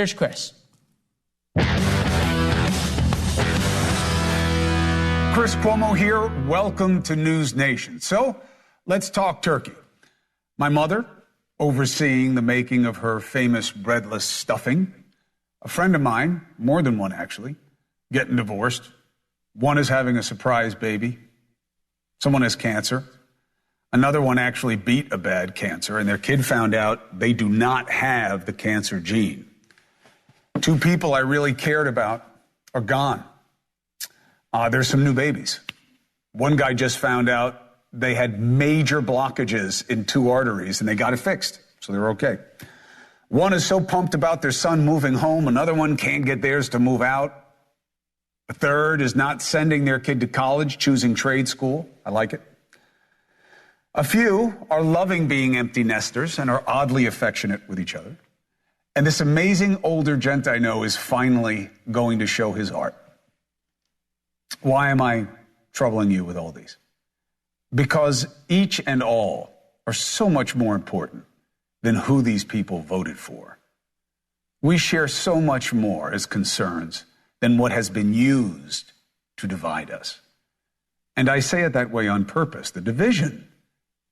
Here's Chris. Chris Cuomo here. Welcome to NewsNation. So let's talk turkey. My mother, overseeing the making of her famous breadless stuffing. A friend of mine, more than one actually, getting divorced. One is having a surprise baby. Someone has cancer. Another one actually beat a bad cancer, and their kid found out they do not have the cancer gene. Two people I really cared about are gone. There's some new babies. One guy just found out they had major blockages in two arteries, and they got it fixed, so they're okay. One is so pumped about their son moving home. Another one can't get theirs to move out. A third is not sending their kid to college, choosing trade school. I like it. A few are loving being empty nesters and are oddly affectionate with each other. And this amazing older gent I know is finally going to show his art. Why am I troubling you with all these? Because each and all are so much more important than who these people voted for. We share so much more as concerns than what has been used to divide us. And I say it that way on purpose. The division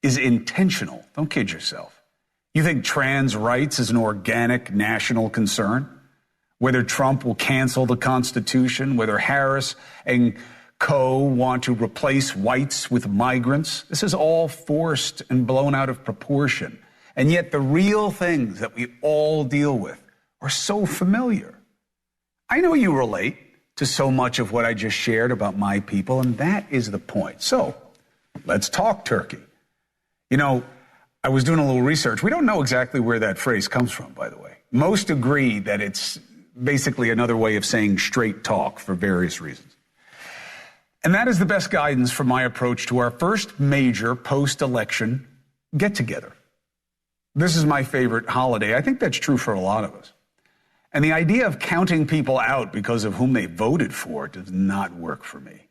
is intentional. Don't kid yourself. You think trans rights is an organic national concern? Whether Trump will cancel the Constitution, whether Harris and co. want to replace whites with migrants, this is all forced and blown out of proportion. And yet the real things that we all deal with are so familiar. I know you relate to so much of what I just shared about my people, and that is the point. So let's talk turkey. You know, I was doing a little research. We don't know exactly where that phrase comes from, by the way. Most agree that it's basically another way of saying straight talk for various reasons. And that is the best guidance for my approach to our first major post-election get-together. This is my favorite holiday. I think that's true for a lot of us. And the idea of counting people out because of whom they voted for does not work for me.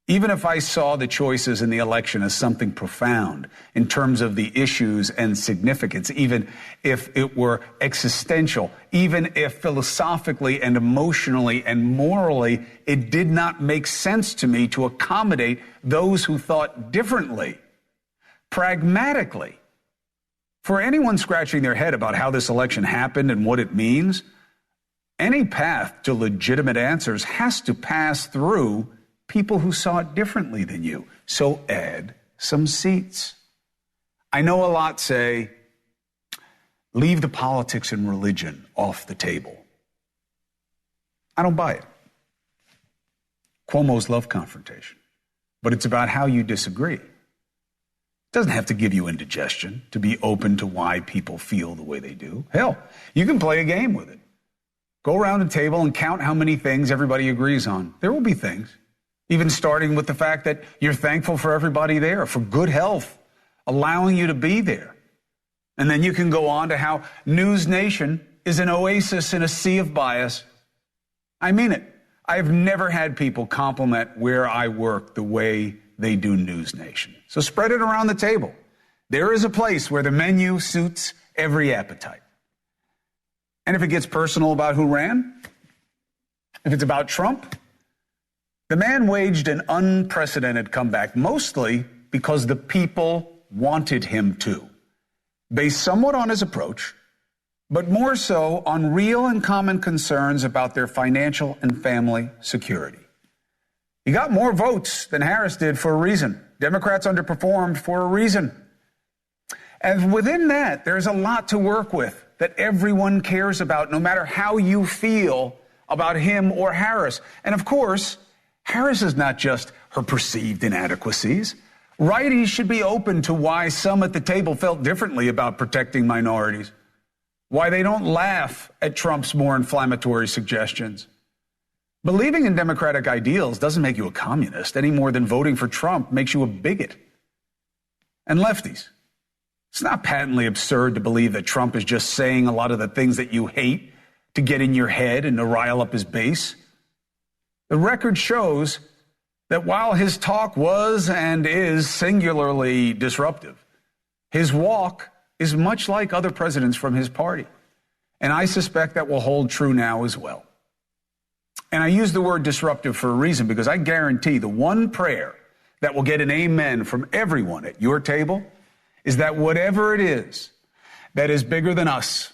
Even if I saw the choices in the election as something profound in terms of the issues and significance, even if it were existential, even if philosophically and emotionally and morally it did not make sense to me to accommodate those who thought differently, pragmatically, for anyone scratching their head about how this election happened and what it means, any path to legitimate answers has to pass through people who saw it differently than you. So add some seats. I know a lot say, leave the politics and religion off the table. I don't buy it. Cuomo's love confrontation, but it's about how you disagree. It doesn't have to give you indigestion to be open to why people feel the way they do. Hell, you can play a game with it. Go around a table and count how many things everybody agrees on. There will be things. Even starting with the fact that you're thankful for everybody there, for good health, allowing you to be there. And then you can go on to how NewsNation is an oasis in a sea of bias. I mean it. I've never had people compliment where I work the way they do NewsNation. So spread it around the table. There is a place where the menu suits every appetite. And if it gets personal about who ran, if it's about Trump, the man waged an unprecedented comeback, mostly because the people wanted him to, based somewhat on his approach, but more so on real and common concerns about their financial and family security. He got more votes than Harris did for a reason. Democrats underperformed for a reason. And within that, there's a lot to work with that everyone cares about, no matter how you feel about him or Harris. And of course, Harris is not just her perceived inadequacies. Righties should be open to why some at the table felt differently about protecting minorities, why they don't laugh at Trump's more inflammatory suggestions. Believing in democratic ideals doesn't make you a communist any more than voting for Trump makes you a bigot. And lefties, it's not patently absurd to believe that Trump is just saying a lot of the things that you hate to get in your head and to rile up his base. The record shows that while his talk was and is singularly disruptive, his walk is much like other presidents from his party. And I suspect that will hold true now as well. And I use the word disruptive for a reason, because I guarantee the one prayer that will get an amen from everyone at your table is that whatever it is that is bigger than us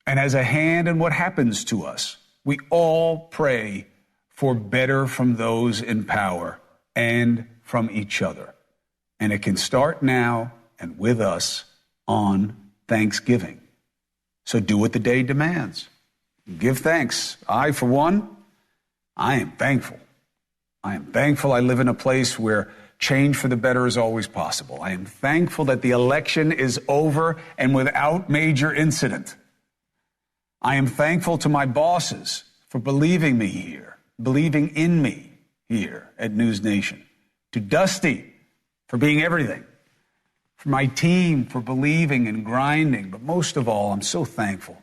and has a hand in what happens to us, we all pray for better from those in power and from each other. And it can start now and with us on Thanksgiving. So do what the day demands. Give thanks. I, for one, I am thankful. I am thankful I live in a place where change for the better is always possible. I am thankful that the election is over and without major incident. I am thankful to my bosses for believing me here, believing in me here at NewsNation. To Dusty for being everything. For my team for believing and grinding. But most of all, I'm so thankful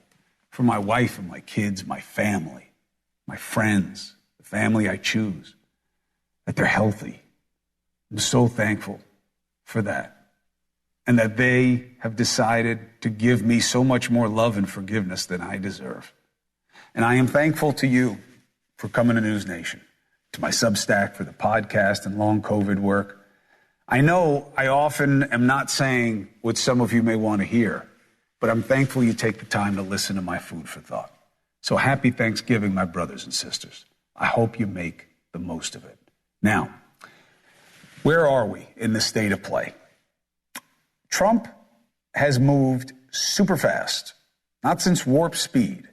for my wife and my kids, my family, my friends, the family I choose, that they're healthy. I'm so thankful for that. And that they have decided to give me so much more love and forgiveness than I deserve. And I am thankful to you for coming to NewsNation, to my Substack for the podcast and long COVID work. I know I often am not saying what some of you may want to hear, but I'm thankful you take the time to listen to my food for thought. So happy Thanksgiving, my brothers and sisters. I hope you make the most of it. Now, where are we in the state of play? Trump has moved super fast. Not since warp speed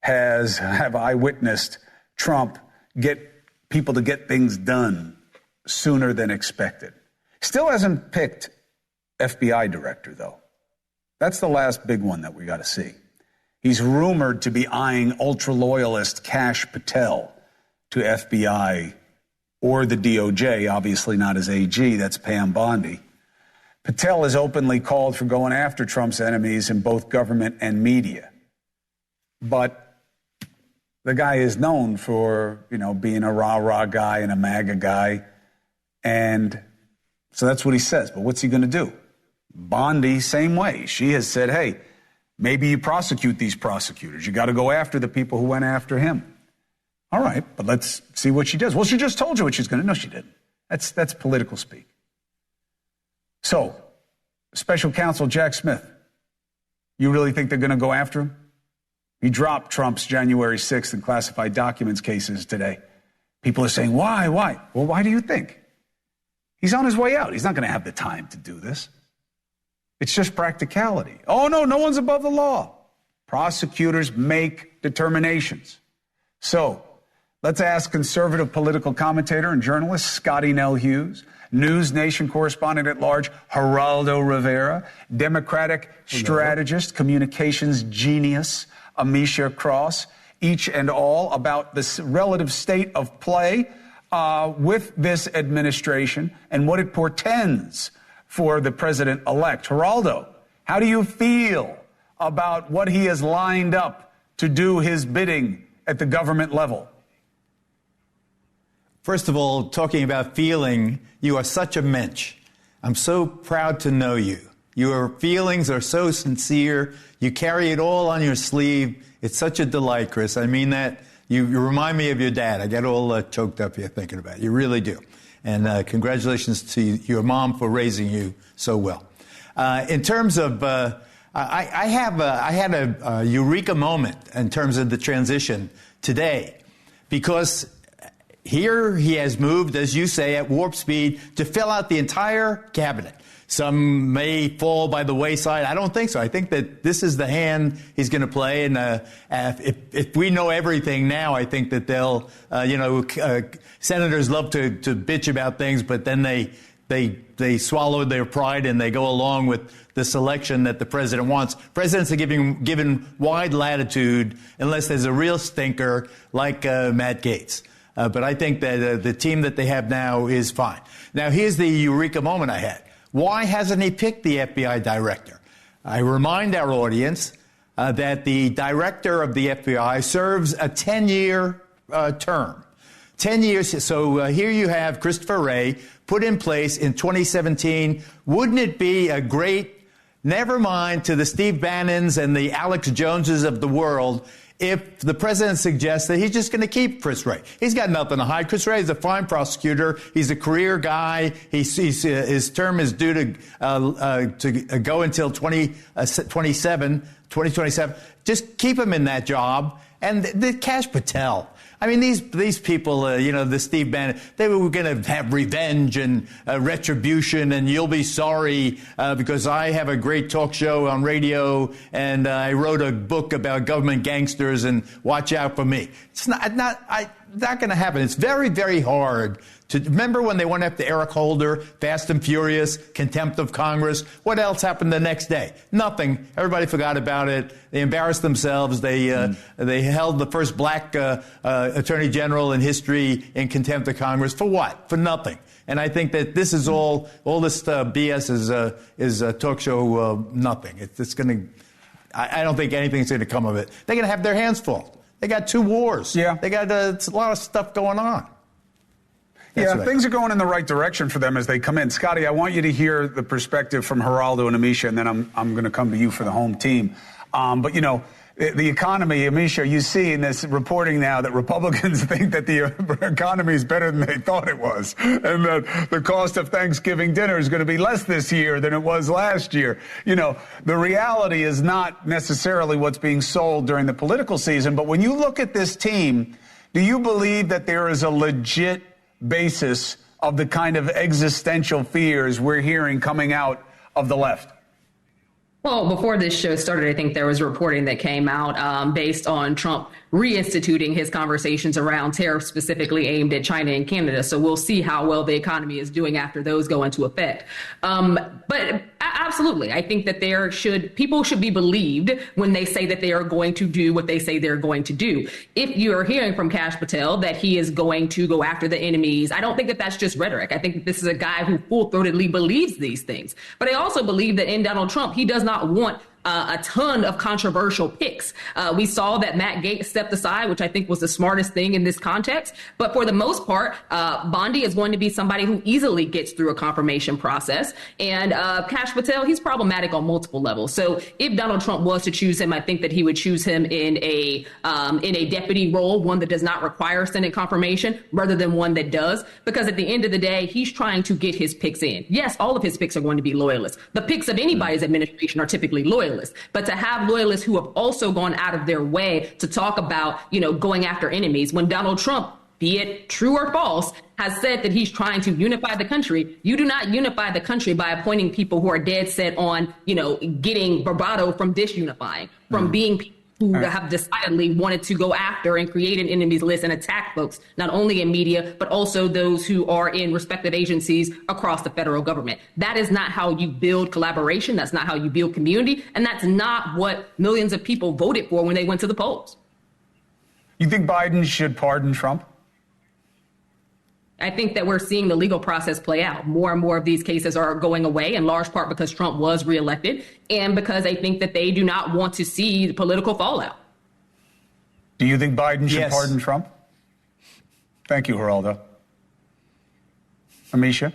have I witnessed Trump get people to get things done sooner than expected. Still hasn't picked FBI director, though. That's the last big one that we got to see. He's rumored to be eyeing ultra-loyalist Kash Patel to FBI or the DOJ, obviously not as AG, that's Pam Bondi. Patel has openly called for going after Trump's enemies in both government and media. But the guy is known for, being a rah-rah guy and a MAGA guy. And so that's what he says. But what's he going to do? Bondi, same way. She has said, hey, maybe you prosecute these prosecutors. You got to go after the people who went after him. All right, but let's see what she does. Well, she just told you what she's going to. No, she didn't. That's political speak. So, Special Counsel Jack Smith, you really think they're going to go after him? He dropped Trump's January 6th and classified documents cases today. People are saying, why? Well, why do you think? He's on his way out. He's not going to have the time to do this. It's just practicality. Oh, no one's above the law. Prosecutors make determinations. So, let's ask conservative political commentator and journalist Scotty Nell Hughes, NewsNation correspondent at large Geraldo Rivera, Democratic strategist, communications genius Amisha Cross, each and all about the relative state of play with this administration and what it portends for the president-elect. Geraldo, how do you feel about what he has lined up to do his bidding at the government level? First of all, talking about feeling, you are such a mensch. I'm so proud to know you. Your feelings are so sincere. You carry it all on your sleeve. It's such a delight, Chris. I mean that. You remind me of your dad. I get all choked up here thinking about it. You really do. And congratulations to your mom for raising you so well. In terms of, I had a eureka moment in terms of the transition today, because here he has moved, as you say, at warp speed to fill out the entire cabinet. Some may fall by the wayside. I don't think so. I think that this is the hand he's going to play. And if we know everything now, I think that they'll, senators love to bitch about things, but then they swallow their pride and they go along with the selection that the president wants. Presidents are given wide latitude unless there's a real stinker like Matt Gaetz. But I think that the team that they have now is fine. Now, here's the eureka moment I had. Why hasn't he picked the FBI director? I remind our audience that the director of the FBI serves a 10-year term. 10 years. So here you have Christopher Wray put in place in 2017. Wouldn't it be a great Never mind to the Steve Bannons and the Alex Joneses of the world if the president suggests that he's just going to keep Chris Wray. He's got nothing to hide. Chris Wray is a fine prosecutor. He's a career guy. His term is due to go until 2027. Just keep him in that job. And the Kash Patel. I mean, these people, the Steve Bannon, they were going to have revenge and retribution, and you'll be sorry because I have a great talk show on radio, and I wrote a book about government gangsters, and watch out for me. It's not going to happen. It's very, very hard to remember when they went after Eric Holder, Fast and Furious, contempt of Congress. What else happened the next day? Nothing. Everybody forgot about it. They embarrassed themselves. They held the first black attorney general in history in contempt of Congress. For what? For nothing. And I think that this is all this BS is a talk show nothing. It's going to. I don't think anything's going to come of it. They're going to have their hands full. They got 2 wars. Yeah. They got a lot of stuff going on. That's right. Things are going in the right direction for them as they come in. Scotty, I want you to hear the perspective from Geraldo and Amisha, and then I'm going to come to you for the home team. But the economy, Amisha, you see in this reporting now that Republicans think that the economy is better than they thought it was, and that the cost of Thanksgiving dinner is going to be less this year than it was last year. The reality is not necessarily what's being sold during the political season, but when you look at this team, do you believe that there is a legit basis of the kind of existential fears we're hearing coming out of the left? Well, before this show started, I think there was reporting that came out based on Trump reinstituting his conversations around tariffs specifically aimed at China and Canada. So we'll see how well the economy is doing after those go into effect. But absolutely, I think that people should be believed when they say that they are going to do what they say they're going to do. If you are hearing from Kash Patel that he is going to go after the enemies, I don't think that that's just rhetoric. I think that this is a guy who full-throatedly believes these things. But I also believe that in Donald Trump, he does not want a ton of controversial picks. We saw that Matt Gaetz stepped aside, which I think was the smartest thing in this context. But for the most part, Bondi is going to be somebody who easily gets through a confirmation process. And Kash Patel, he's problematic on multiple levels. So if Donald Trump was to choose him, I think that he would choose him in a deputy role, one that does not require Senate confirmation, rather than one that does. Because at the end of the day, he's trying to get his picks in. Yes, all of his picks are going to be loyalists. The picks of anybody's administration are typically loyalists. But to have loyalists who have also gone out of their way to talk about, going after enemies, when Donald Trump, be it true or false, has said that he's trying to unify the country, you do not unify the country by appointing people who are dead set on, getting bravado from disunifying, from being people who have decidedly wanted to go after and create an enemies list and attack folks, not only in media, but also those who are in respected agencies across the federal government. That is not how you build collaboration. That's not how you build community. And that's not what millions of people voted for when they went to the polls. You think Biden should pardon Trump? I think that we're seeing the legal process play out. More and more of these cases are going away, in large part because Trump was reelected and because they think that they do not want to see the political fallout. Do you think Biden should pardon Trump? Thank you, Geraldo. Amisha?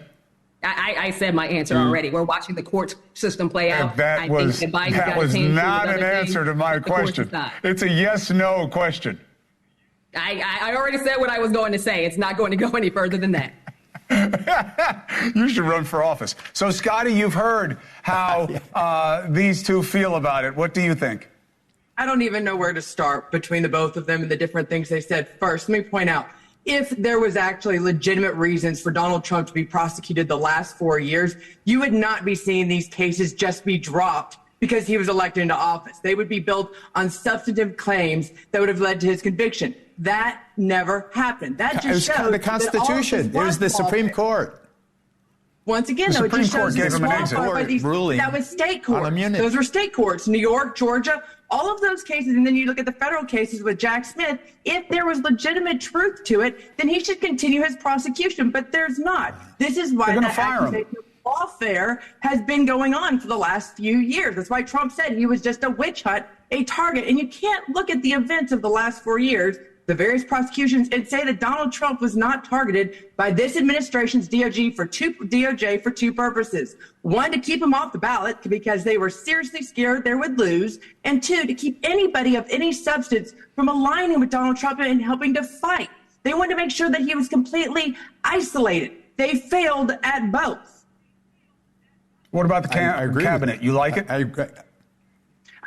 I said my answer already. We're watching the court system play out. That was not an answer to my question. It's a yes-no question. I already said what I was going to say. It's not going to go any further than that. You should run for office. So, Scotty, you've heard how these two feel about it. What do you think? I don't even know where to start between the both of them and the different things they said. First, let me point out, if there was actually legitimate reasons for Donald Trump to be prosecuted the last 4 years, you would not be seeing these cases just be dropped because he was elected into office. They would be built on substantive claims that would have led to his conviction. That never happened. That just shows the Constitution. It was the Supreme Court. Once again, though, it just shows the ruling. That was state courts. Those were state courts. New York, Georgia, all of those cases. And then you look at the federal cases with Jack Smith. If there was legitimate truth to it, then he should continue his prosecution. But there's not. This is why that accusation of lawfare has been going on for the last few years. That's why Trump said he was just a witch hunt, a target. And you can't look at the events of the last 4 years the various prosecutions and say that Donald Trump was not targeted by this administration's DOJ for two purposes. One, to keep him off the ballot because they were seriously scared they would lose. And two, to keep anybody of any substance from aligning with Donald Trump and helping to fight. They wanted to make sure that he was completely isolated. They failed at both. What about the cabinet? You like it? I agree.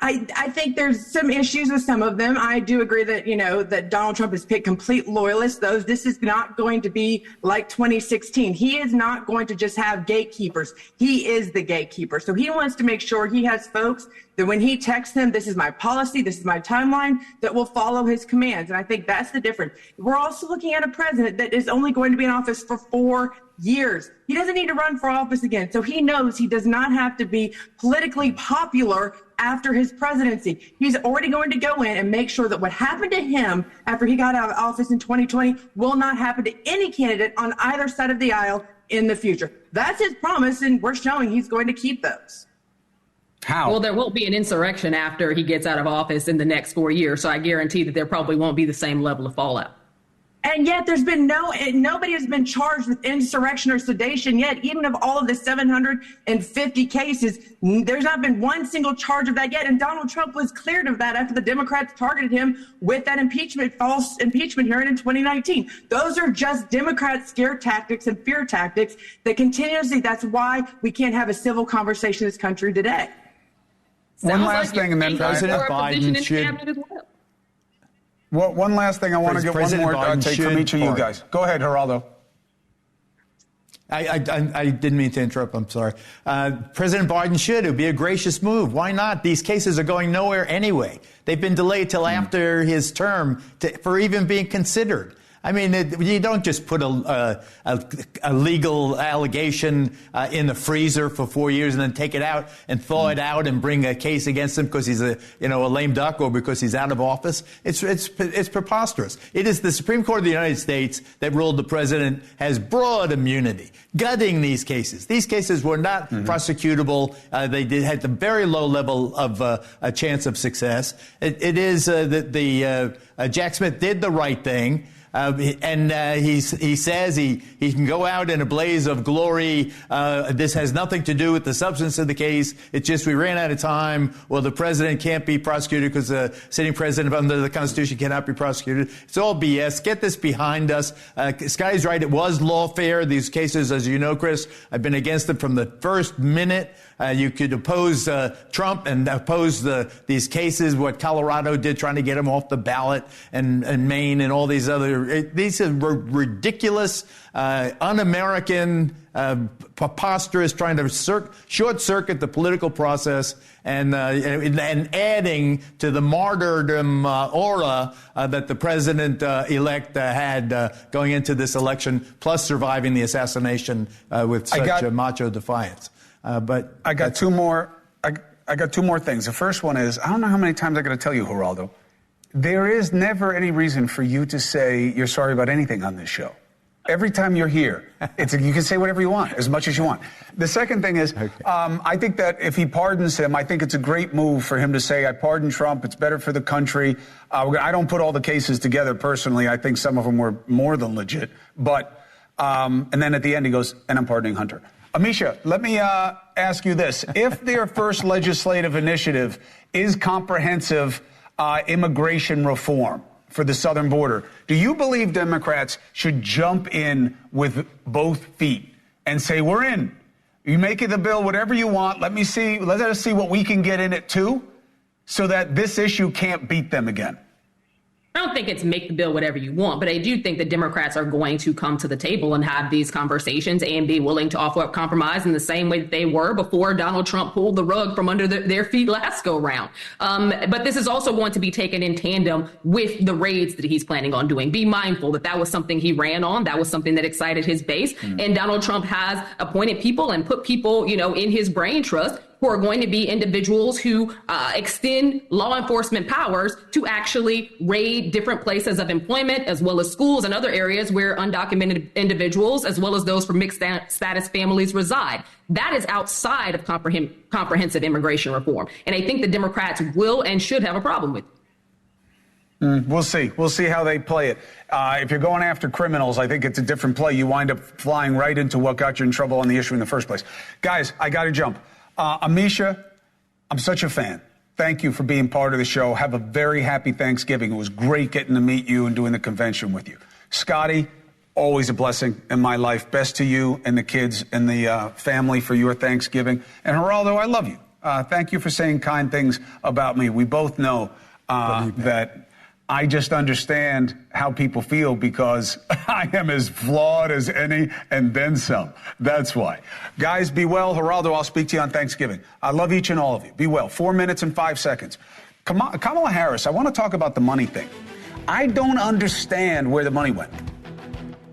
I think there's some issues with some of them. I do agree that, that Donald Trump has picked complete loyalists. This is not going to be like 2016. He is not going to just have gatekeepers. He is the gatekeeper. So he wants to make sure he has folks that when he texts them, this is my policy, this is my timeline, that will follow his commands. And I think that's the difference. We're also looking at a president that is only going to be in office for 4 years. He doesn't need to run for office again. So he knows he does not have to be politically popular after his presidency. He's already going to go in and make sure that what happened to him after he got out of office in 2020 will not happen to any candidate on either side of the aisle in the future. That's his promise, and we're showing he's going to keep those. How? Well, there won't be an insurrection after he gets out of office in the next 4 years. So I guarantee that there probably won't be the same level of fallout. And yet there's been nobody has been charged with insurrection or sedation yet. Even of all of the 750 cases, there's not been one single charge of that yet. And Donald Trump was cleared of that after the Democrats targeted him with that false impeachment hearing in 2019. Those are just Democrat scare tactics and fear tactics that continuously, that's why we can't have a civil conversation in this country today. One last thing, and then President Biden should... Well, one last thing I want to get one more take from each of you guys. Go ahead, Geraldo. I didn't mean to interrupt. I'm sorry. President Biden should. It would be a gracious move. Why not? These cases are going nowhere anyway. They've been delayed till after his term for even being considered. I mean, you don't just put a legal allegation in the freezer for 4 years and then take it out and thaw it out and bring a case against him because he's a lame duck or because he's out of office. It's preposterous. It is the Supreme Court of the United States that ruled the president has broad immunity, gutting these cases. These cases were not prosecutable. They had the very low level of a chance of success. It is that Jack Smith did the right thing. He says he can go out in a blaze of glory. This has nothing to do with the substance of the case. It's just we ran out of time. Well, the president can't be prosecuted because the sitting president under the Constitution cannot be prosecuted. It's all BS. Get this behind us. Scotty's right. It was lawfare. These cases, as you know, Chris, I've been against them from the first minute. You could oppose Trump and oppose these cases, what Colorado did, trying to get him off the ballot, and Maine and all these other. These are ridiculous, un-American, preposterous, trying to short-circuit the political process and adding to the martyrdom aura that the president-elect had going into this election, plus surviving the assassination with such macho defiance. But I got two more. I got two more things. The first one is, I don't know how many times I got to tell you, Geraldo, there is never any reason for you to say you're sorry about anything on this show. Every time you're here, you can say whatever you want, as much as you want. The second thing is, I think that if he pardons him, I think it's a great move for him to say, I pardon Trump. It's better for the country. I don't put all the cases together personally. I think some of them were more than legit. But and then at the end, he goes, and I'm pardoning Hunter. Amisha, let me ask you this. If their first legislative initiative is comprehensive immigration reform for the southern border, do you believe Democrats should jump in with both feet and say, we're in? You make it the bill, whatever you want. Let us see what we can get in it too, so that this issue can't beat them again. I don't think it's make the bill whatever you want, but I do think the Democrats are going to come to the table and have these conversations and be willing to offer up compromise in the same way that they were before Donald Trump pulled the rug from under their feet last go round. But this is also going to be taken in tandem with the raids that he's planning on doing. Be mindful that was something he ran on. That was something that excited his base. And Donald Trump has appointed people and put people, in his brain trust who are going to be individuals who extend law enforcement powers to actually raid different places of employment, as well as schools and other areas where undocumented individuals, as well as those from mixed status families reside. That is outside of comprehensive immigration reform. And I think the Democrats will and should have a problem with it. We'll see. We'll see how they play it. If you're going after criminals, I think it's a different play. You wind up flying right into what got you in trouble on the issue in the first place. Guys, I got to jump. Amisha, I'm such a fan. Thank you for being part of the show. Have a very happy Thanksgiving. It was great getting to meet you and doing the convention with you. Scotty, always a blessing in my life. Best to you and the kids and the family for your Thanksgiving. And Geraldo, I love you. Thank you for saying kind things about me. We both know that I just understand how people feel because I am as flawed as any and then some. That's why. Guys, be well. Geraldo, I'll speak to you on Thanksgiving. I love each and all of you. Be well. 4 minutes and 5 seconds. Kamala Harris, I want to talk about the money thing. I don't understand where the money went.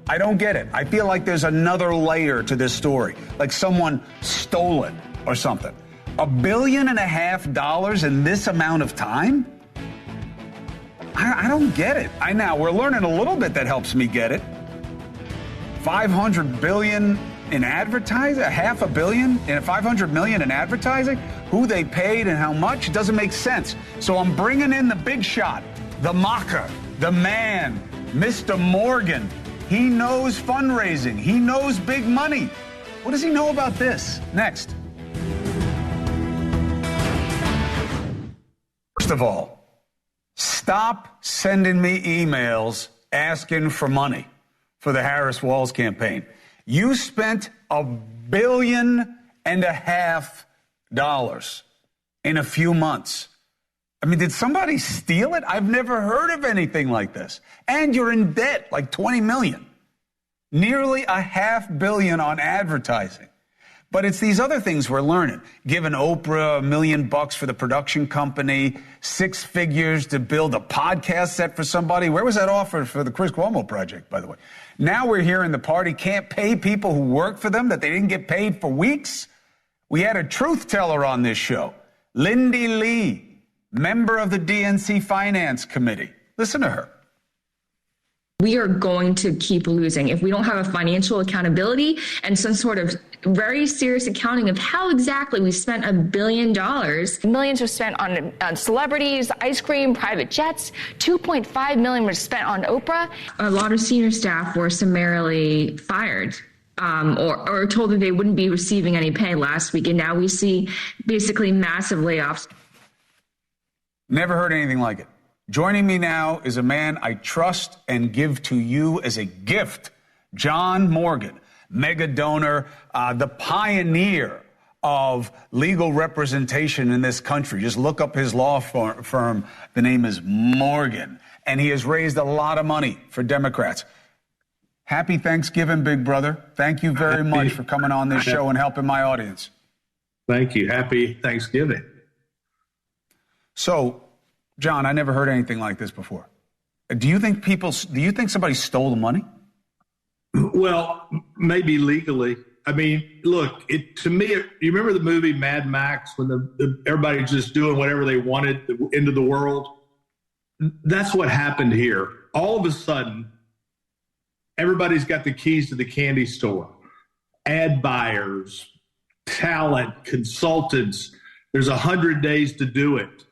I don't get it. I feel like there's another layer to this story, like someone stole it or something. $1.5 billion in this amount of time? I don't get it. We're learning a little bit that helps me get it. $500 billion in advertising, $500 million and $500 million in advertising. Who they paid and how much doesn't make sense. So I'm bringing in the big shot, the mocker, the man, Mr. Morgan. He knows fundraising. He knows big money. What does he know about this? Next. First of all, stop sending me emails asking for money for the Harris-Walz campaign. You spent $1.5 billion in a few months. I mean, did somebody steal it? I've never heard of anything like this. And you're in debt, like $20 million. Nearly $500 million on advertising. But it's these other things we're learning. Giving Oprah $1 million for the production company, 6 figures to build a podcast set for somebody. Where was that offer for the Chris Cuomo project, by the way? Now we're hearing the party can't pay people who work for them, that they didn't get paid for weeks. We had a truth teller on this show, Lindy Lee, member of the DNC Finance Committee. Listen to her. We are going to keep losing if we don't have a financial accountability and some sort of very serious accounting of how exactly we spent $1 billion. Millions were spent on celebrities, ice cream, private jets. $2.5 million was spent on Oprah. A lot of senior staff were summarily fired or told that they wouldn't be receiving any pay last week. And now we see basically massive layoffs. Never heard anything like it. Joining me now is a man I trust and give to you as a gift, John Morgan, mega donor, the pioneer of legal representation in this country. Just look up his law firm. The name is Morgan, and he has raised a lot of money for Democrats. Happy Thanksgiving, big brother. Thank you very much for coming on this show and helping my audience. Thank you. Happy Thanksgiving. So, John, I never heard anything like this before. Do you think somebody stole the money? Well, maybe legally. I mean, look, to me, you remember the movie Mad Max when everybody just doing whatever they wanted, the end of the world? That's what happened here. All of a sudden, everybody's got the keys to the candy store. Ad buyers, talent, consultants. There's 100 days to do it.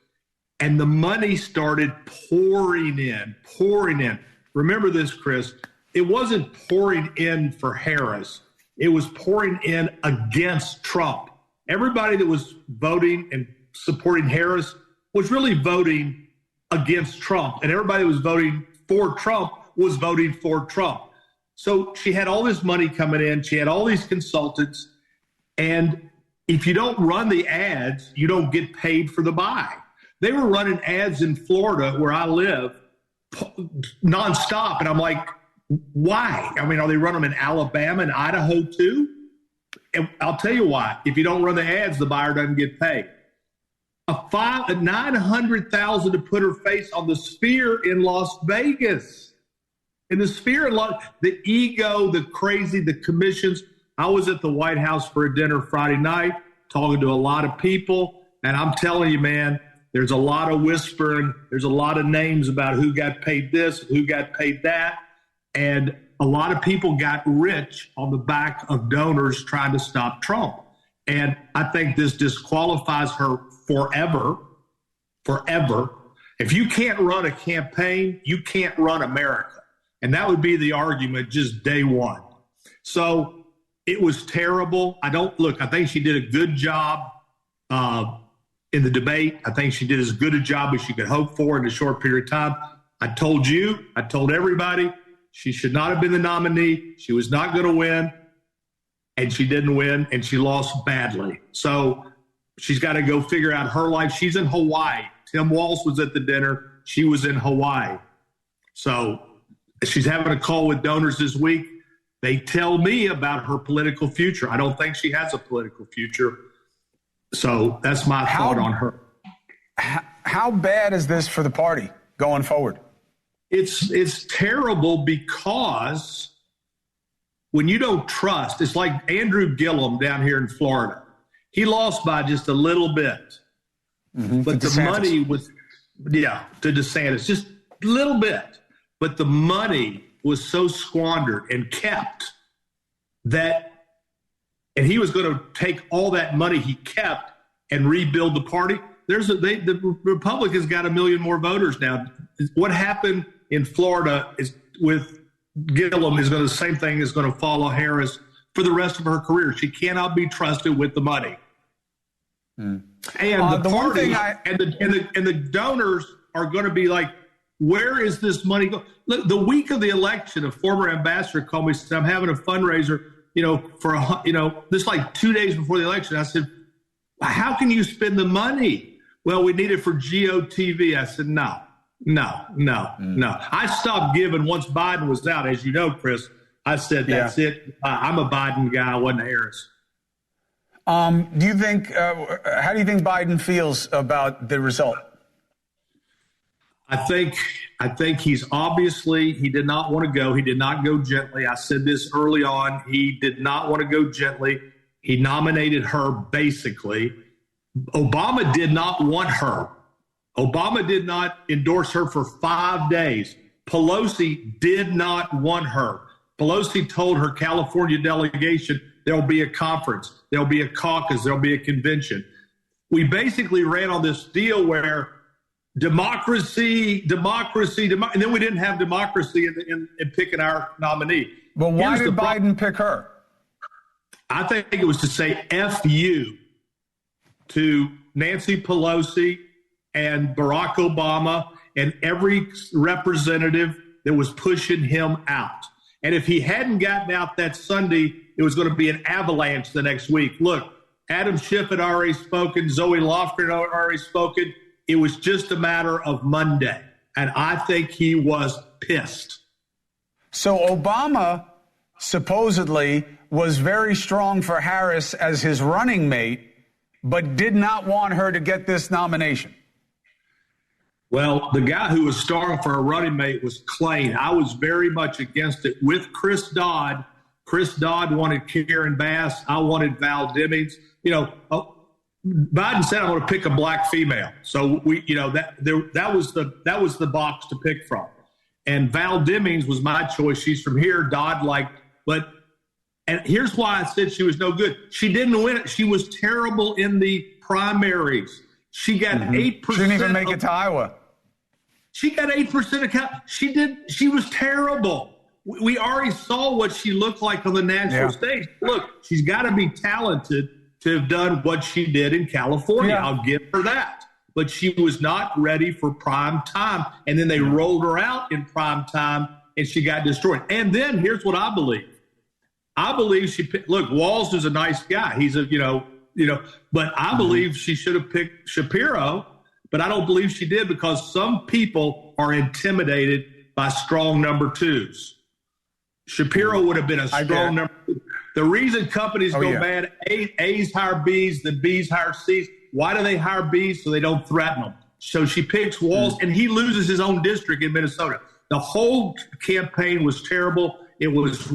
And the money started pouring in. Remember this, Chris. It wasn't pouring in for Harris. It was pouring in against Trump. Everybody that was voting and supporting Harris was really voting against Trump. And everybody that was voting for Trump was voting for Trump. So she had all this money coming in. She had all these consultants. And if you don't run the ads, you don't get paid for the buy. They were running ads in Florida, where I live, nonstop. And I'm like, why? I mean, are they running them in Alabama and Idaho too? And I'll tell you why. If you don't run the ads, the buyer doesn't get paid. A $900,000 to put her face on the Sphere in Las Vegas. In the Sphere, the ego, the crazy, the commissions. I was at the White House for a dinner Friday night, talking to a lot of people. And I'm telling you, man, there's a lot of whispering. There's a lot of names about who got paid this, who got paid that. And a lot of people got rich on the back of donors trying to stop Trump. And I think this disqualifies her forever. If you can't run a campaign, you can't run America. And that would be the argument just day one. So it was terrible. I think she did a good job in the debate. I think she did as good a job as she could hope for in a short period of time. I told everybody, she should not have been the nominee. She was not going to win, and she didn't win, and she lost badly. So she's got to go figure out her life. She's in Hawaii. Tim Walz was at the dinner. She was in Hawaii. So she's having a call with donors this week. They tell me about her political future. I don't think she has a political future. So that's my thought on her. How bad is this for the party going forward? It's terrible because when you don't trust, it's like Andrew Gillum down here in Florida. He lost by just a little bit. Mm-hmm. But the money was, to DeSantis, just a little bit. But the money was so squandered and kept that, and he was going to take all that money he kept and rebuild the party. The Republicans got 1 million more voters now. What happened in Florida is with Gillum is going to the same thing is going to follow Harris for the rest of her career. She cannot be trusted with the money. And the party and the donors are going to be like, where is this money going? Look, the week of the election, a former ambassador called me and said, I'm having a fundraiser, this like 2 days before the election. I said, how can you spend the money? Well, we need it for GOTV. I said, no. I stopped giving once Biden was out. As you know, Chris, I said, that's it. I'm a Biden guy. I wasn't Harris. Do you think, how do you think Biden feels about the result? I think he's obviously, he did not want to go. He did not go gently. I said this early on. He did not want to go gently. He nominated her basically. Obama did not want her. Obama did not endorse her for 5 days. Pelosi did not want her. Pelosi told her California delegation, there'll be a conference, there'll be a caucus, there'll be a convention. We basically ran on this deal where democracy, and then we didn't have democracy in picking our nominee. But why did Biden pick her? I think it was to say F you to Nancy Pelosi and Barack Obama and every representative that was pushing him out. And if he hadn't gotten out that Sunday, it was going to be an avalanche the next week. Look, Adam Schiff had already spoken. Zoe Lofgren had already spoken. It was just a matter of Monday. And I think he was pissed. So Obama supposedly was very strong for Harris as his running mate, but did not want her to get this nomination. Well, the guy who was strong for a running mate was Klain. I was very much against it with Chris Dodd. Chris Dodd wanted Karen Bass. I wanted Val Demings. Biden said, I'm going to pick a black female. So that was the box to pick from. And Val Demings was my choice. She's from here. Dodd and here's why I said she was no good. She didn't win it. She was terrible in the primaries. She got 8%. She didn't even make it to Iowa. She got 8% of count. She was terrible. We already saw what she looked like on the national stage. Look, she's got to be talented to have done what she did in California. I'll give her that. But she was not ready for prime time. And then they rolled her out in prime time and she got destroyed. And then here's what I believe. I believe Walz is a nice guy. He's but I believe she should have picked Shapiro, but I don't believe she did because some people are intimidated by strong number twos. Shapiro would have been a strong number two. The reason companies go bad, A's hire B's, the B's hire C's. Why do they hire B's? So they don't threaten them. So she picks Walz, and he loses his own district in Minnesota. The whole campaign was terrible. It was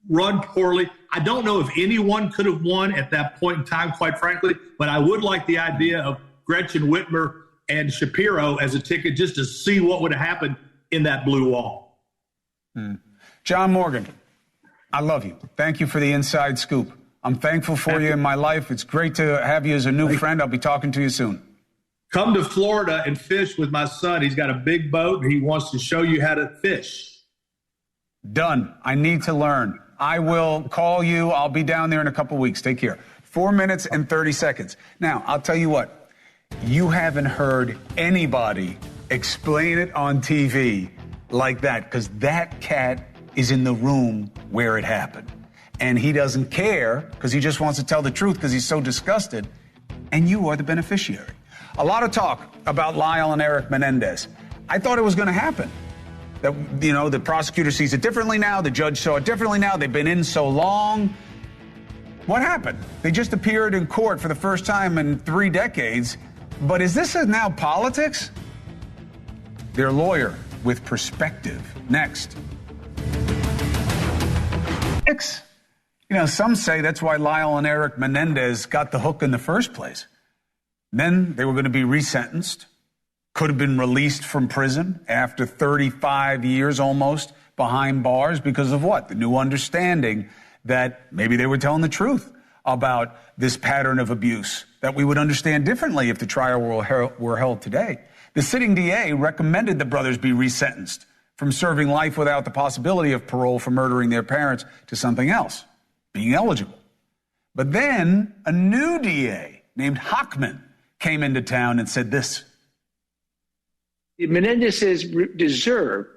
run poorly. I don't know if anyone could have won at that point in time, quite frankly, but I would like the idea of Gretchen Whitmer and Shapiro as a ticket just to see what would have happened in that blue wall. John Morgan, I love you. Thank you for the inside scoop. I'm thankful for you in my life. It's great to have you as a new friend. I'll be talking to you soon. Come to Florida and fish with my son. He's got a big boat and he wants to show you how to fish. Done. I need to learn. I will call you. I'll be down there in a couple weeks. Take care. 4 minutes and 30 seconds. Now, I'll tell you what. You haven't heard anybody explain it on TV like that, because that cat is in the room where it happened. And he doesn't care because he just wants to tell the truth because he's so disgusted. And you are the beneficiary. A lot of talk about Lyle and Eric Menendez. I thought it was going to happen. That, you know, the prosecutor sees it differently now. The judge saw it differently now. They've been in so long. What happened? They just appeared in court for the first time in 3 decades. But is this now politics? Their lawyer with perspective. Next. You know, some say that's why Lyle and Eric Menendez got the hook in the first place. Then they were going to be resentenced, could have been released from prison after 35 years almost behind bars because of what? The new understanding that maybe they were telling the truth about this pattern of abuse that we would understand differently if the trial were held today. The sitting DA recommended the brothers be resentenced from serving life without the possibility of parole for murdering their parents to something else, being eligible. But then a new DA named Hochman came into town and said this. Menendez's deserve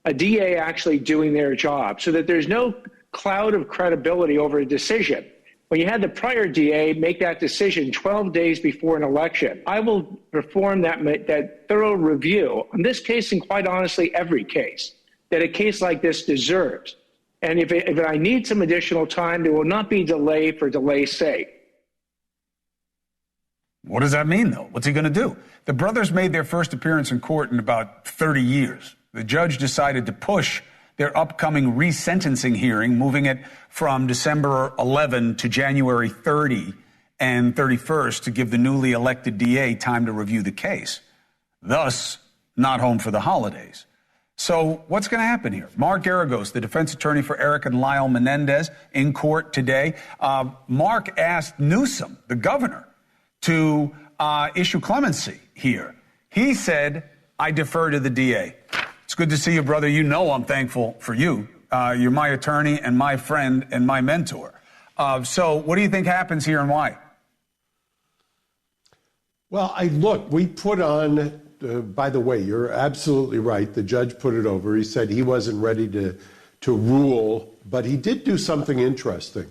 a DA actually doing their job so that there's no cloud of credibility over a decision. When you had the prior DA make that decision 12 days before an election, I will perform that thorough review on this case and quite honestly every case that a case like this deserves. And if I need some additional time, there will not be delay for delay's sake. What does that mean, though? What's he going to do? The brothers made their first appearance in court in about 30 years. The judge decided to push their upcoming resentencing hearing, moving it from December 11 to January 30 and 31st to give the newly elected DA time to review the case. Thus, not home for the holidays. So what's going to happen here? Mark Garagos, the defense attorney for Eric and Lyle Menendez, in court today. Mark asked Newsom, the governor, to issue clemency here. He said, I defer to the DA. It's good to see you, brother. You know I'm thankful for you. You're my attorney and my friend and my mentor. So what do you think happens here and why? Well, we put on, by the way, you're absolutely right. The judge put it over. He said he wasn't ready to rule, but he did do something interesting.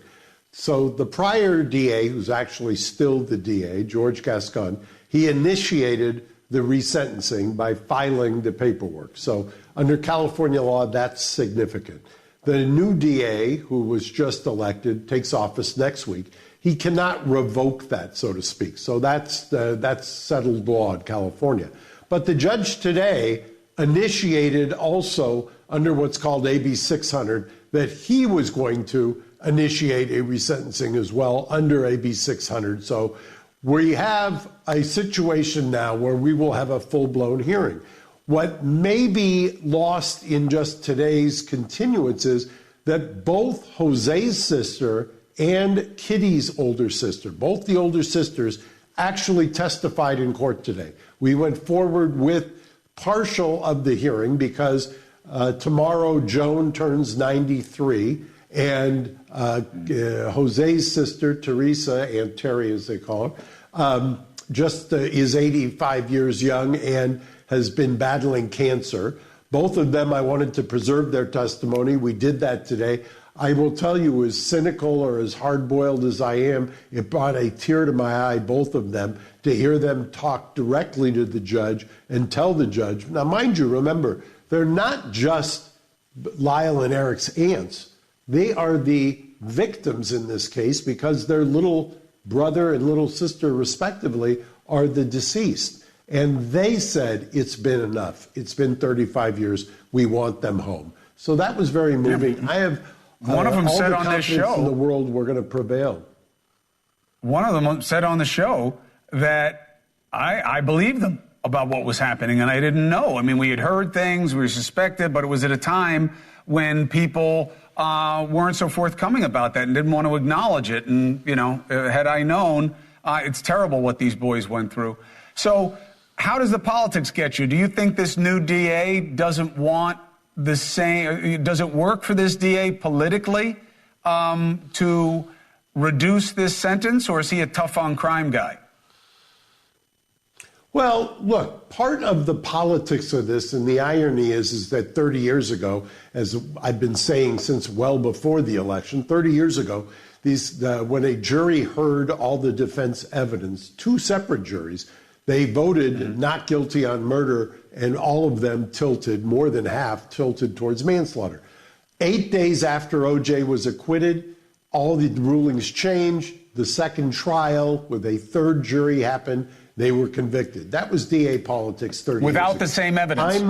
So the prior DA, who's actually still the DA, George Gascon, he initiated the resentencing by filing the paperwork. So under California law, that's significant. The new DA, who was just elected, takes office next week. He cannot revoke that, so to speak. So that's settled law in California. But the judge today initiated also under what's called AB 600 that he was going to initiate a resentencing as well under AB 600. So we have a situation now where we will have a full-blown hearing. What may be lost in just today's continuance is that both Jose's sister and Kitty's older sister, both the older sisters, actually testified in court today. We went forward with partial of the hearing because tomorrow Joan turns 93 and Jose's sister, Teresa, Aunt Terry as they call her, is 85 years young and has been battling cancer. Both of them, I wanted to preserve their testimony. We did that today. I will tell you, as cynical or as hard-boiled as I am, it brought a tear to my eye, both of them, to hear them talk directly to the judge and tell the judge. Now, mind you, remember, they're not just Lyle and Eric's aunts. They are the victims in this case because their little brother and little sister, respectively, are the deceased. And they said, it's been enough. It's been 35 years. We want them home. So that was very moving. I have one of them said on this show in the world we're going to prevail. One of them said on the show that I believed them about what was happening, and I didn't know. I mean, we had heard things, we suspected, but it was at a time when people weren't so forthcoming about that and didn't want to acknowledge it. And, you know, had I known, it's terrible what these boys went through. So how does the politics get you? Do you think this new DA doesn't want the same? Does it work for this DA politically to reduce this sentence, or is he a tough on crime guy? Well, look, part of the politics of this, and the irony is that 30 years ago, as I've been saying since well before the election, 30 years ago, when a jury heard all the defense evidence, two separate juries, they voted not guilty on murder, and all of them tilted, more than half, tilted towards manslaughter. 8 days after O.J. was acquitted, all the rulings changed. The second trial with a third jury happened. They were convicted. That was DA politics 30 years ago. Without the same evidence.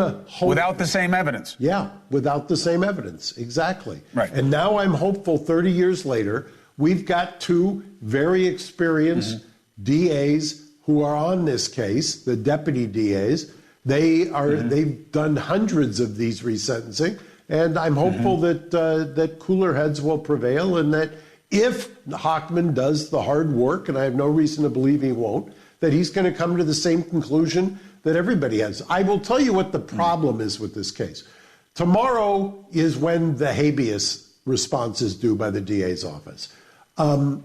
Without the same evidence. Yeah, without the same evidence. Exactly. Right. And now I'm hopeful 30 years later, we've got two very experienced DAs who are on this case, the deputy DAs. They've done hundreds of these resentencing, and I'm hopeful that cooler heads will prevail, and that if Hochman does the hard work, and I have no reason to believe he won't, that he's going to come to the same conclusion that everybody has. I will tell you what the problem is with this case. Tomorrow is when the habeas response is due by the DA's office. I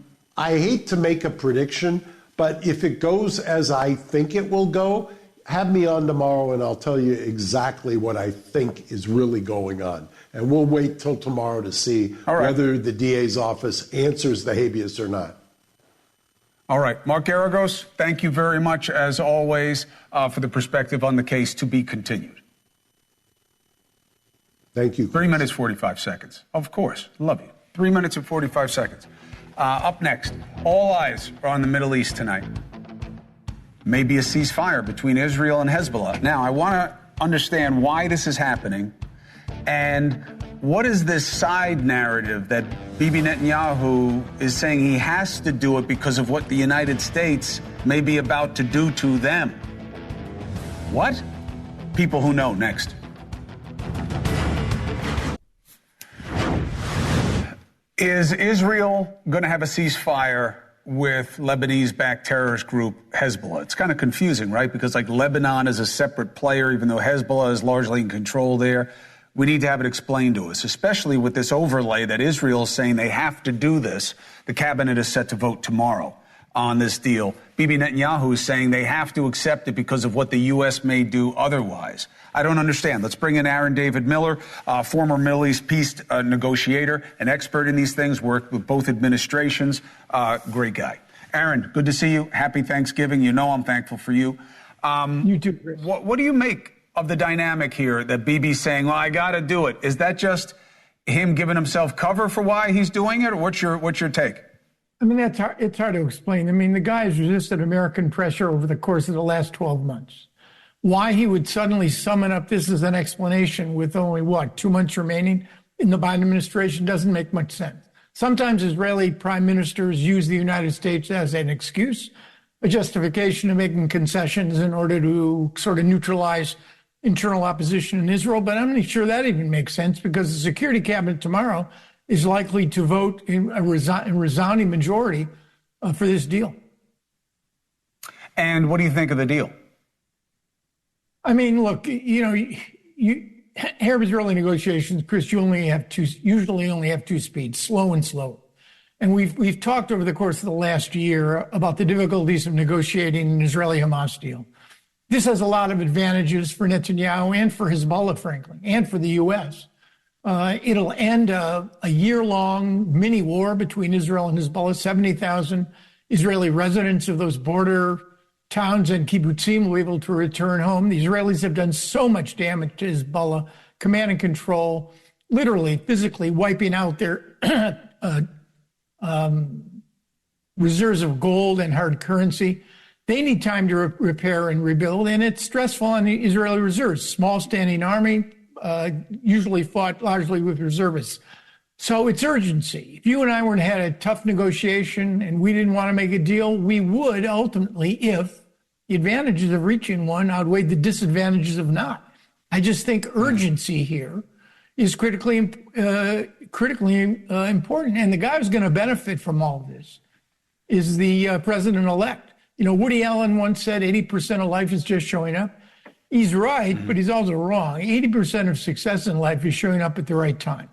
hate to make a prediction, but if it goes as I think it will go, have me on tomorrow and I'll tell you exactly what I think is really going on. And we'll wait till tomorrow to see whether the DA's office answers the habeas or not. All right. Mark Garagos, thank you very much, as always, for the perspective on the case to be continued. Thank you. 3 minutes, 45 seconds. Of course. Love you. 3 minutes and 45 seconds. Up next, all eyes are on the Middle East tonight. Maybe a ceasefire between Israel and Hezbollah. Now, I want to understand why this is happening and what is this side narrative that Bibi Netanyahu is saying he has to do it because of what the United States may be about to do to them? What? People who know, next. Is Israel going to have a ceasefire with Lebanese-backed terrorist group Hezbollah? It's kind of confusing, right? Because Lebanon is a separate player, even though Hezbollah is largely in control there. We need to have it explained to us, especially with this overlay that Israel is saying they have to do this. The cabinet is set to vote tomorrow on this deal. Bibi Netanyahu is saying they have to accept it because of what the U.S. may do otherwise. I don't understand. Let's bring in Aaron David Miller, former Middle East peace negotiator, an expert in these things, worked with both administrations. Great guy. Aaron, good to see you. Happy Thanksgiving. You know I'm thankful for you. You too, Chris. What do you make of the dynamic here that Bibi's saying, well, I got to do it? Is that just him giving himself cover for why he's doing it, or what's your take? I mean, it's hard to explain. I mean, the guy has resisted American pressure over the course of the last 12 months. Why he would suddenly summon up this as an explanation with only, 2 months remaining in the Biden administration doesn't make much sense. Sometimes Israeli prime ministers use the United States as an excuse, a justification of making concessions in order to sort of neutralize internal opposition in Israel. But I'm not sure that even makes sense, because the Security Cabinet tomorrow is likely to vote in a resounding majority for this deal. And what do you think of the deal? I mean, look, Arab-Israeli negotiations, Chris, usually only have two speeds, slow and slow. And we've talked over the course of the last year about the difficulties of negotiating an Israeli-Hamas deal. This has a lot of advantages for Netanyahu and for Hezbollah, frankly, and for the U.S. It'll end a year-long mini-war between Israel and Hezbollah. 70,000 Israeli residents of those border towns and kibbutzim will be able to return home. The Israelis have done so much damage to Hezbollah, command and control, literally, physically wiping out their reserves of gold and hard currency. They need time to repair and rebuild, and it's stressful on the Israeli reserves. Small standing army, usually fought largely with reservists. So it's urgency. If you and I had a tough negotiation and we didn't want to make a deal, we would ultimately if the advantages of reaching one outweighed the disadvantages of not. I just think urgency here is critically important. And the guy who's going to benefit from all of this is the president-elect. Woody Allen once said 80% of life is just showing up. He's right, but he's also wrong. 80% of success in life is showing up at the right time.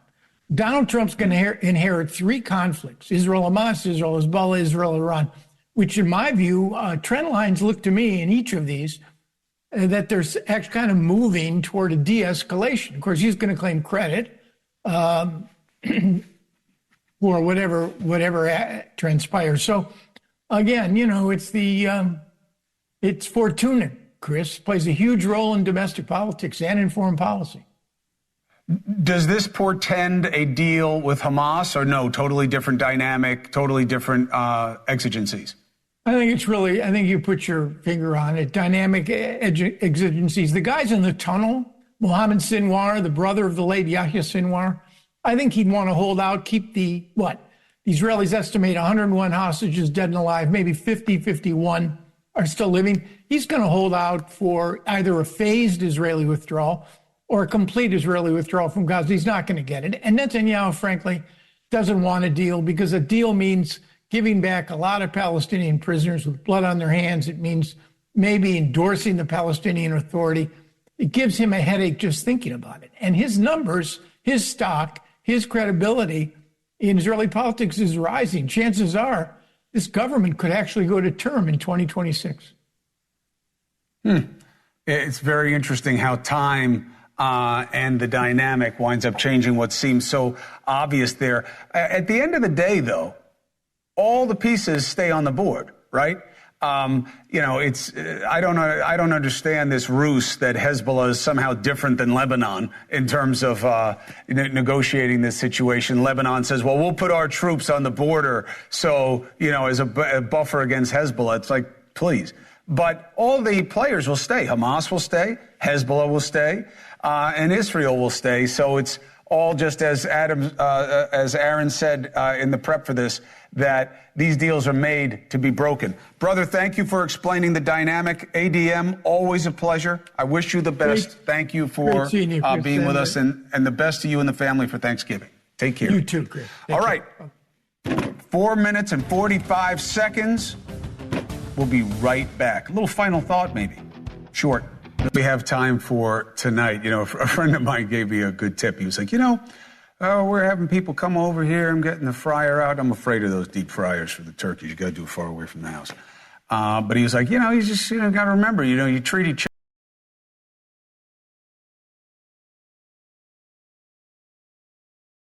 Donald Trump's going to inherit 3 conflicts: Israel-Hamas, Israel-Hezbollah, Israel-Iran, which in my view, trend lines look to me in each of these that they're actually kind of moving toward a de-escalation. Of course, he's going to claim credit for whatever transpires. So again, it's Fortuna, Chris, plays a huge role in domestic politics and in foreign policy. Does this portend a deal with Hamas, or no, totally different dynamic, totally different exigencies? I think you put your finger on it. Dynamic exigencies. The guys in the tunnel, Mohammed Sinwar, the brother of the late Yahya Sinwar, I think he'd want to hold out, keep the Israelis estimate 101 hostages dead and alive, maybe 50, 51 are still living. He's going to hold out for either a phased Israeli withdrawal or a complete Israeli withdrawal from Gaza. He's not going to get it. And Netanyahu, frankly, doesn't want a deal, because a deal means giving back a lot of Palestinian prisoners with blood on their hands. It means maybe endorsing the Palestinian Authority. It gives him a headache just thinking about it. And his numbers, his stock, his credibility in Israeli politics is rising. Chances are this government could actually go to term in 2026. It's very interesting how time and the dynamic winds up changing what seems so obvious there. At the end of the day, though, all the pieces stay on the board, right? I don't understand this ruse that Hezbollah is somehow different than Lebanon in terms of negotiating this situation. Lebanon says, well, we'll put our troops on the border, so, as a buffer against Hezbollah. It's like, please. But all the players will stay. Hamas will stay, Hezbollah will stay, and Israel will stay. So it's all just as Aaron said in the prep for this, that these deals are made to be broken. Brother, thank you for explaining the dynamic. ADM, always a pleasure. I wish you the best. Thank you for being with us, and the best to you and the family for Thanksgiving. Take care. You too, Chris. All right. 4 minutes and 45 seconds. We'll be right back. A little final thought, maybe. Short. We have time for tonight. A friend of mine gave me a good tip. He was like, we're having people come over here. I'm getting the fryer out. I'm afraid of those deep fryers for the turkeys. You got to do it far away from the house. But he was like, you just got to remember, you treat each